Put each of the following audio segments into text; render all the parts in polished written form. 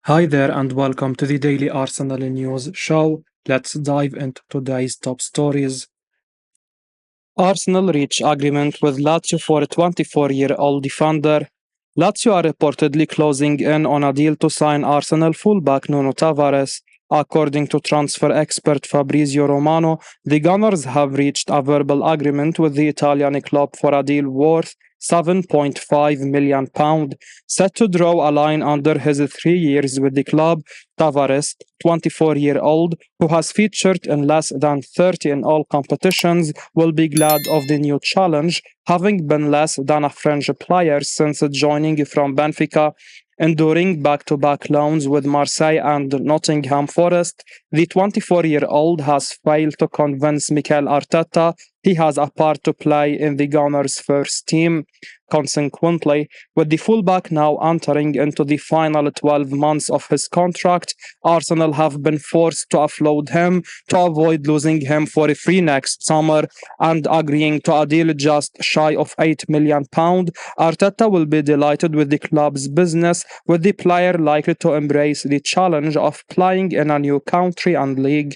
Hi there and welcome to the Daily Arsenal News Show. Let's dive into today's top stories. Arsenal reach agreement with Lazio for a 24-year-old defender. Lazio are reportedly closing in on a deal to sign Arsenal fullback Nuno Tavares. According to transfer expert Fabrizio Romano, the Gunners have reached a verbal agreement with the Italian club for a deal worth £7.5 million. Set to draw a line under his 3 years with the club, Tavares, 24-year-old, who has featured in less than 30 in all competitions, will be glad of the new challenge, having been less than a French player since joining from Benfica. Enduring back-to-back loans with Marseille and Nottingham Forest, the 24-year-old has failed to convince Mikel Arteta he has a part to play in the Gunners' first team. Consequently, with the fullback now entering into the final 12 months of his contract, Arsenal have been forced to offload him to avoid losing him for free next summer, and agreeing to a deal just shy of £8 million. Arteta will be delighted with the club's business, with the player likely to embrace the challenge of playing in a new country and league.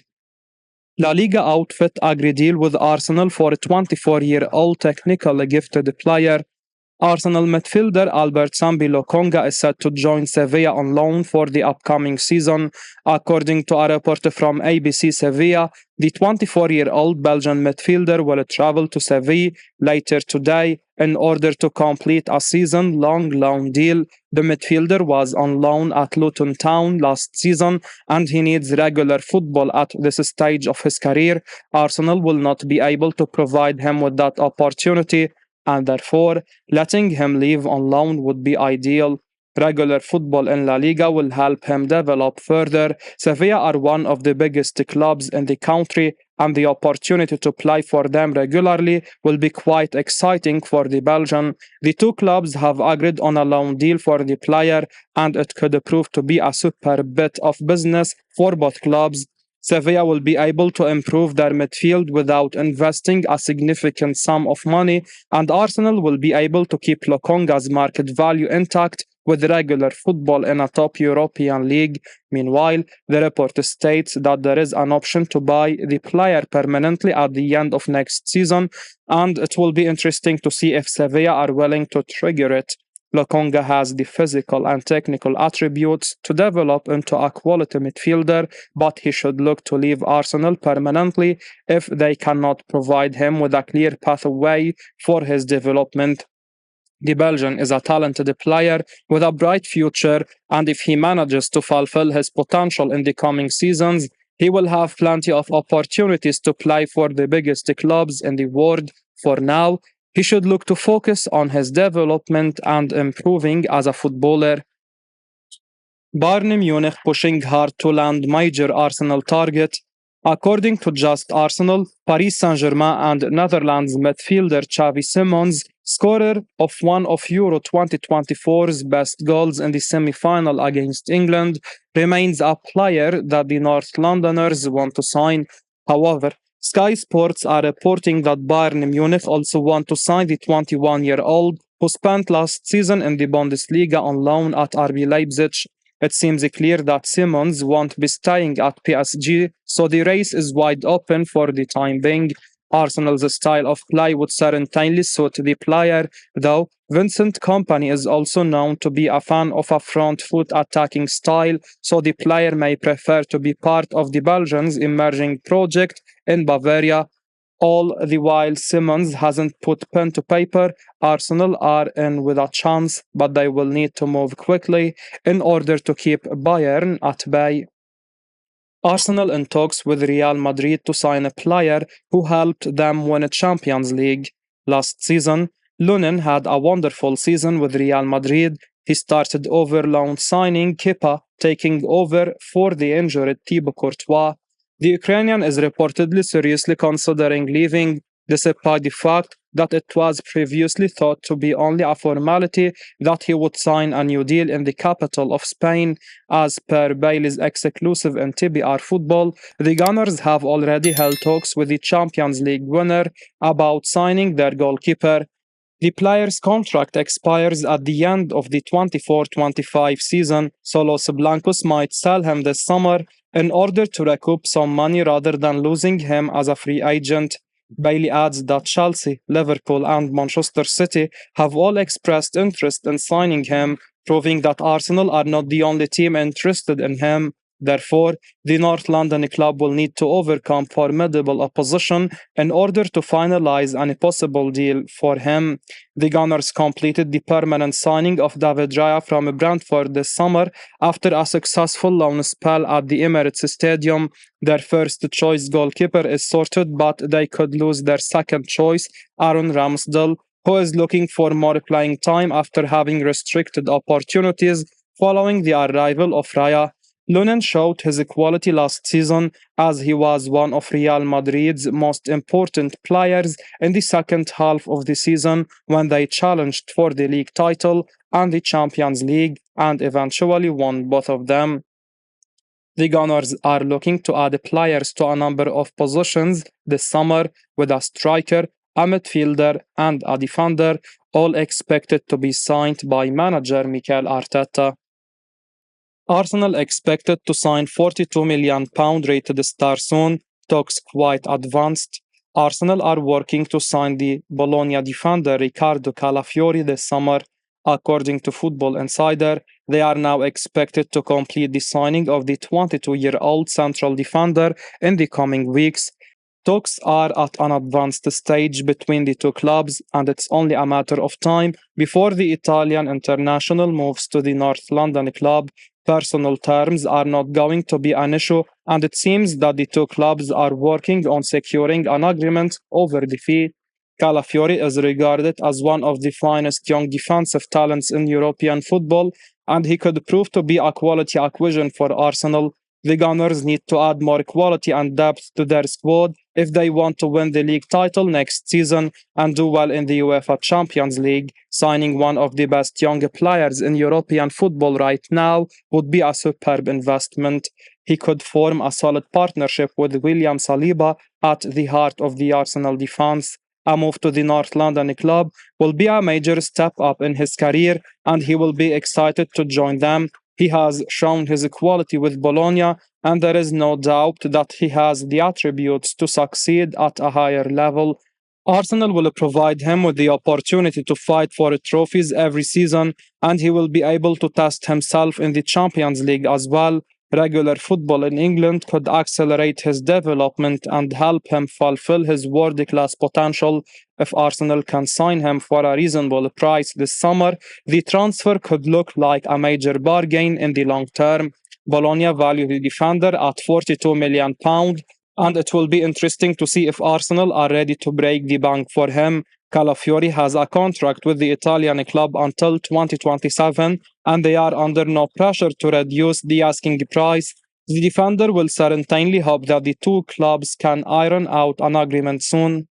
La Liga outfit agree deal with Arsenal for a 24-year-old technically gifted player. Arsenal midfielder Albert Sambi Lokonga is set to join Sevilla on loan for the upcoming season. According to a report from ABC Sevilla, the 24-year-old Belgian midfielder will travel to Seville later today in order to complete a season-long loan deal. The midfielder was on loan at Luton Town last season, and he needs regular football at this stage of his career. Arsenal will not be able to provide him with that opportunity, and therefore letting him leave on loan would be ideal. Regular football in La Liga will help him develop further. Sevilla are one of the biggest clubs in the country, and the opportunity to play for them regularly will be quite exciting for the Belgian. The two clubs have agreed on a loan deal for the player, and it could prove to be a super bit of business for both clubs. Sevilla will be able to improve their midfield without investing a significant sum of money, and Arsenal will be able to keep Lokonga's market value intact with regular football in a top European league. Meanwhile, the report states that there is an option to buy the player permanently at the end of next season, and it will be interesting to see if Sevilla are willing to trigger it. Lokonga has the physical and technical attributes to develop into a quality midfielder, but he should look to leave Arsenal permanently if they cannot provide him with a clear pathway for his development. The Belgian is a talented player with a bright future, and if he manages to fulfill his potential in the coming seasons, he will have plenty of opportunities to play for the biggest clubs in the world. For now, he should look to focus on his development and improving as a footballer. Bayern Munich pushing hard to land major Arsenal target. According to Just Arsenal, Paris Saint-Germain and Netherlands midfielder Xavi Simons, scorer of one of Euro 2024's best goals in the semi-final against England, remains a player that the North Londoners want to sign. However, Sky Sports are reporting that Bayern Munich also want to sign the 21-year-old who spent last season in the Bundesliga on loan at RB Leipzig. It seems clear that Simons won't be staying at PSG, so the race is wide open for the time being. Arsenal's style of play would certainly suit the player, though Vincent Kompany is also known to be a fan of a front-foot attacking style, so the player may prefer to be part of the Belgians' emerging project in Bavaria. All the while Simons hasn't put pen to paper, Arsenal are in with a chance, but they will need to move quickly in order to keep Bayern at bay. Arsenal in talks with Real Madrid to sign a player who helped them win a Champions League. Last season, Lunin had a wonderful season with Real Madrid. He started over loan signing Kepa, taking over for the injured Thibaut Courtois. The Ukrainian is reportedly seriously considering leaving, despite the fact that it was previously thought to be only a formality that he would sign a new deal in the capital of Spain. As per Bailey's exclusive in TBR Football, the Gunners have already held talks with the Champions League winner about signing their goalkeeper. The player's contract expires at the end of the 24-25 season, so Los Blancos might sell him this summer in order to recoup some money rather than losing him as a free agent. Bailey adds that Chelsea, Liverpool, and Manchester City have all expressed interest in signing him, proving that Arsenal are not the only team interested in him. Therefore, the North London club will need to overcome formidable opposition in order to finalize any possible deal for him. The Gunners completed the permanent signing of David Raya from Brentford this summer after a successful loan spell at the Emirates Stadium. Their first choice goalkeeper is sorted, but they could lose their second choice, Aaron Ramsdale, who is looking for more playing time after having restricted opportunities following the arrival of Raya. Lunin showed his quality last season as he was one of Real Madrid's most important players in the second half of the season when they challenged for the league title and the Champions League and eventually won both of them. The Gunners are looking to add players to a number of positions this summer with a striker, a midfielder, and a defender, all expected to be signed by manager Mikel Arteta. Arsenal expected to sign £42 million rated star soon, talks quite advanced. Arsenal are working to sign the Bologna defender Riccardo Calafiori this summer. According to Football Insider, they are now expected to complete the signing of the 22-year-old central defender in the coming weeks. Talks are at an advanced stage between the two clubs, and it's only a matter of time before the Italian international moves to the North London club. Personal terms are not going to be an issue, and it seems that the two clubs are working on securing an agreement over the fee. Calafiori is regarded as one of the finest young defensive talents in European football, and he could prove to be a quality acquisition for Arsenal. The Gunners need to add more quality and depth to their squad if they want to win the league title next season and do well in the UEFA Champions League. Signing one of the best young players in European football right now would be a superb investment. He could form a solid partnership with William Saliba at the heart of the Arsenal defense. A move to the North London club will be a major step up in his career, and he will be excited to join them. He has shown his quality with Bologna, and there is no doubt that he has the attributes to succeed at a higher level. Arsenal will provide him with the opportunity to fight for trophies every season, and he will be able to test himself in the Champions League as well. Regular football in England could accelerate his development and help him fulfill his world-class potential. If Arsenal can sign him for a reasonable price this summer, the transfer could look like a major bargain in the long term. Bologna value the defender at £42 million, and it will be interesting to see if Arsenal are ready to break the bank for him. Calafiori has a contract with the Italian club until 2027, and they are under no pressure to reduce the asking price. The defender will certainly hope that the two clubs can iron out an agreement soon.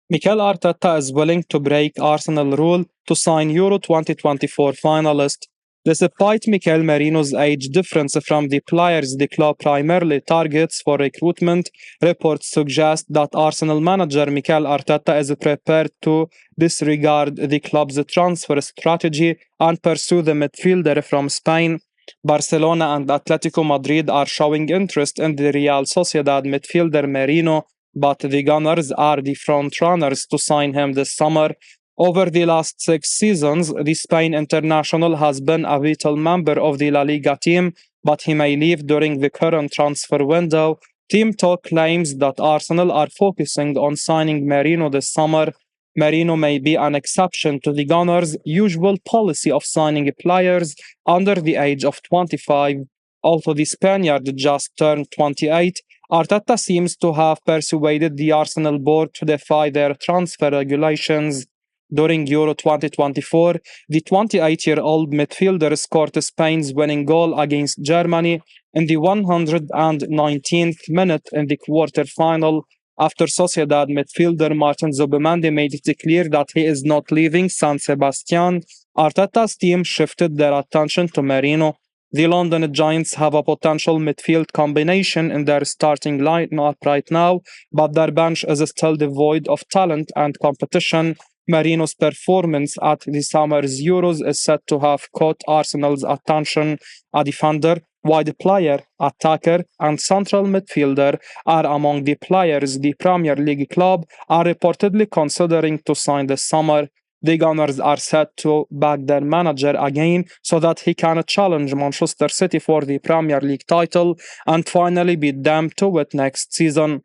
Mikel Arteta is willing to break Arsenal rule to sign Euro 2024 finalist. Despite Mikel Merino's age difference from the players the club primarily targets for recruitment, reports suggest that Arsenal manager Mikel Arteta is prepared to disregard the club's transfer strategy and pursue the midfielder from Spain. Barcelona and Atletico Madrid are showing interest in the Real Sociedad midfielder Merino, but the Gunners are the front runners to sign him this summer. Over the last 6 seasons, the Spain international has been a vital member of the La Liga team, but he may leave during the current transfer window. Team talk claims that Arsenal are focusing on signing Merino this summer. Merino may be an exception to the Gunners' usual policy of signing players under the age of 25. Although the Spaniard just turned 28, Arteta seems to have persuaded the Arsenal board to defy their transfer regulations. During Euro 2024, the 28-year-old midfielder scored Spain's winning goal against Germany in the 119th minute in the quarter-final. After Sociedad midfielder Martin Zubimendi made it clear that he is not leaving San Sebastian, Arteta's team shifted their attention to Merino. The London Giants have a potential midfield combination in their starting lineup right now, but their bench is still devoid of talent and competition. Merino's performance at the summer's Euros is said to have caught Arsenal's attention. A defender, wide player, attacker, and central midfielder are among the players the Premier League club are reportedly considering to sign this summer. The Gunners are set to back their manager again so that he can challenge Manchester City for the Premier League title and finally beat them to it next season.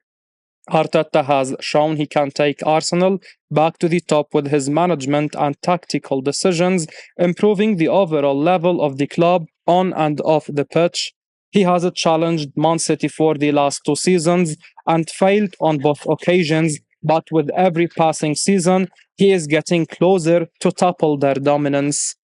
Arteta has shown he can take Arsenal back to the top with his management and tactical decisions, improving the overall level of the club on and off the pitch. He has challenged Man City for the last two seasons and failed on both occasions, but with every passing season, he is getting closer to topple their dominance.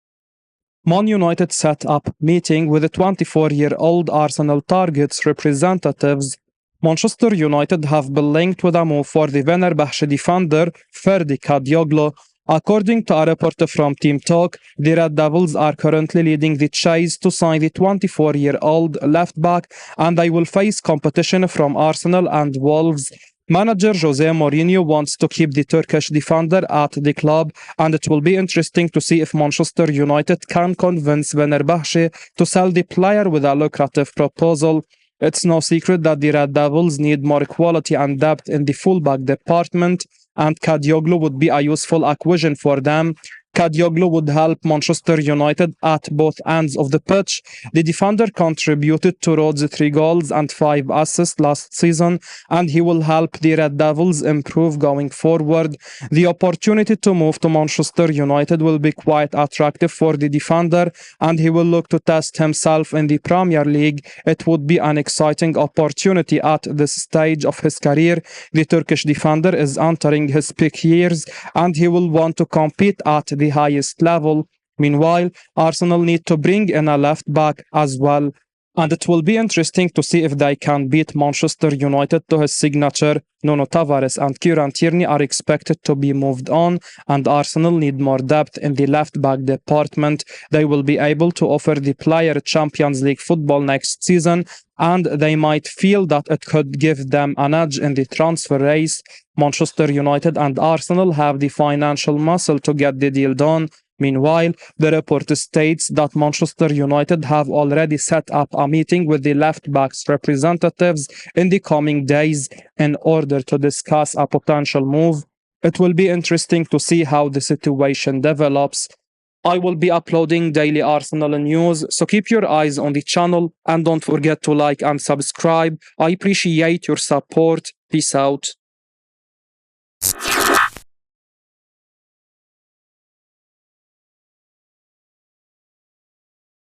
Man United set up meeting with the 24-year-old Arsenal targets representatives. Manchester United have been linked with a move for the Fenerbahce defender Ferdi Kadioglu. According to a report from Team Talk, the Red Devils are currently leading the chase to sign the 24-year-old left-back, and they will face competition from Arsenal and Wolves. Manager Jose Mourinho wants to keep the Turkish defender at the club, and it will be interesting to see if Manchester United can convince Fenerbahce to sell the player with a lucrative proposal. It's no secret that the Red Devils need more quality and depth in the fullback department, and Kadioglu would be a useful acquisition for them. Kadioglu would help Manchester United at both ends of the pitch. The defender contributed to Rhodes' 3 goals and 5 assists last season, and he will help the Red Devils improve going forward. The opportunity to move to Manchester United will be quite attractive for the defender, and he will look to test himself in the Premier League. It would be an exciting opportunity at this stage of his career. The Turkish defender is entering his peak years, and he will want to compete at the highest level. Meanwhile, Arsenal need to bring in a left back as well, and it will be interesting to see if they can beat Manchester United to his signature. Nuno Tavares and Kieran Tierney are expected to be moved on, and Arsenal need more depth in the left-back department. They will be able to offer the player Champions League football next season, and they might feel that it could give them an edge in the transfer race. Manchester United and Arsenal have the financial muscle to get the deal done. Meanwhile, the report states that Manchester United have already set up a meeting with the left-back's representatives in the coming days in order to discuss a potential move. It will be interesting to see how the situation develops. I will be uploading daily Arsenal news, so keep your eyes on the channel and don't forget to like and subscribe. I appreciate your support. Peace out.